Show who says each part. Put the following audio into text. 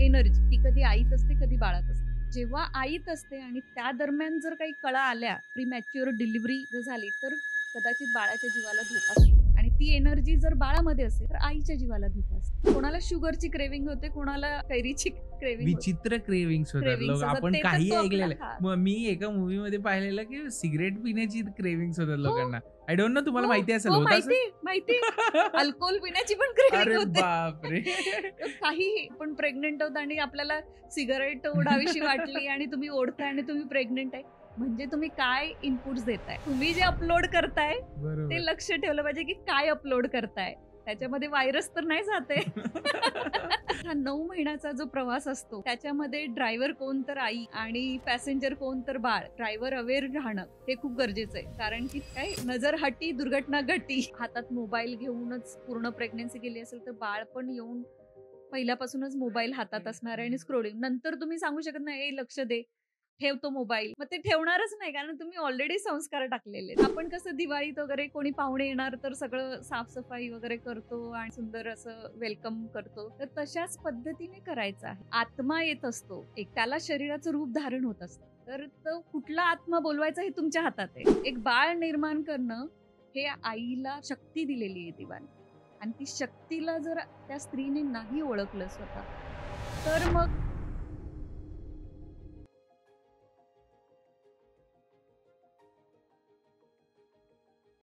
Speaker 1: Energy ती कधी आईत असते, कधी बाळात असते. जेव्हा आईत असते आणि त्या दरम्यान जर काही कळा आल्या, प्रीमॅच्युअर डिलिव्हरी जर झाली, तर कदाचित बाळाच्या जीवाला धोका असतो. आणि ती एनर्जी जर बाळामध्ये असेल, तर आईच्या जीवाला धोका असतो. कोणाला शुगरची क्रेव्हिंग होते, कोणाला कैरीची क्रेव्हिंग होते.
Speaker 2: विचित्र क्रेविंग्स होतात लोक.
Speaker 1: क्रेव्हिंग्स असतात
Speaker 2: आपण
Speaker 1: ते तर
Speaker 2: काही
Speaker 1: तो आपला
Speaker 2: ऐकलेलं. मग मी एका मूव्ही मध्ये पाहिलेलं की सिगरेट पिण्याची क्रेविंग्स होतात
Speaker 1: हो,
Speaker 2: लोकांना. आय डोंट नो, तुम्हाला
Speaker 1: हो,
Speaker 2: माहिती असेल,
Speaker 1: हो,
Speaker 2: होत असं?
Speaker 1: माहिती, माहिती. अल्कोहोल पिण्याची पण क्रेव्हिंग
Speaker 2: अरे
Speaker 1: होते.
Speaker 2: बापरे!
Speaker 1: काहीही. आपण प्रेग्नंट आहोत आणि आपल्याला सिगारेट ओढावीशी वाटली आणि तुम्ही ओढताय आणि तुम्ही प्रेग्नंट आहे. म्हणजे तुम्ही काय इनपुट्स देताय? तुम्ही जे अपलोड करताय, ते
Speaker 2: बरोबर.
Speaker 1: लक्ष ठेवलं पाहिजे की काय अपलोड करताय. त्याच्यामध्ये व्हायरस तर नाही जाते. हा 9 महिन्याचा जो प्रवास असतो, त्याच्यामध्ये ड्रायव्हर कोण तर आई आणि पॅसेंजर कोण तर बाळ. ड्रायव्हर अवेअर राहणं हे खूप गरजेचं आहे. कारण की काय नजर हटी दुर्घटना घटी. हातात मोबाईल घेऊनच पूर्ण प्रेग्नन्सी गेली असेल तर बाळ पण येऊन पहिल्यापासूनच मोबाईल हातात असणार आहे आणि स्क्रोलिंग. नंतर तुम्ही सांगू शकत नाही, "ए लक्ष दे, ठेव तो मोबाईल." मग ते ठेवणारच नाही, कारण तुम्ही ऑलरेडी संस्कार टाकलेले आहेत. आपण कसं दिवाळीत वगैरे कोणी पाहुणे येणार तर सगळं साफसफाई वगैरे करतो आणि सुंदर असं वेलकम करतो. तर तशाच पद्धतीने करायचं आहे. आत्मा येत असतो एक, त्याला शरीराचं रूप धारण होत असतं. तर तो कुठला आत्मा बोलवायचा हे तुमच्या हातात आहे. एक बाळ निर्माण करणं हे आईला शक्ती दिलेली आहे देवाने. आणि ती शक्तीला जर त्या स्त्रीने नाही ओळखलं स्वतः, तर मग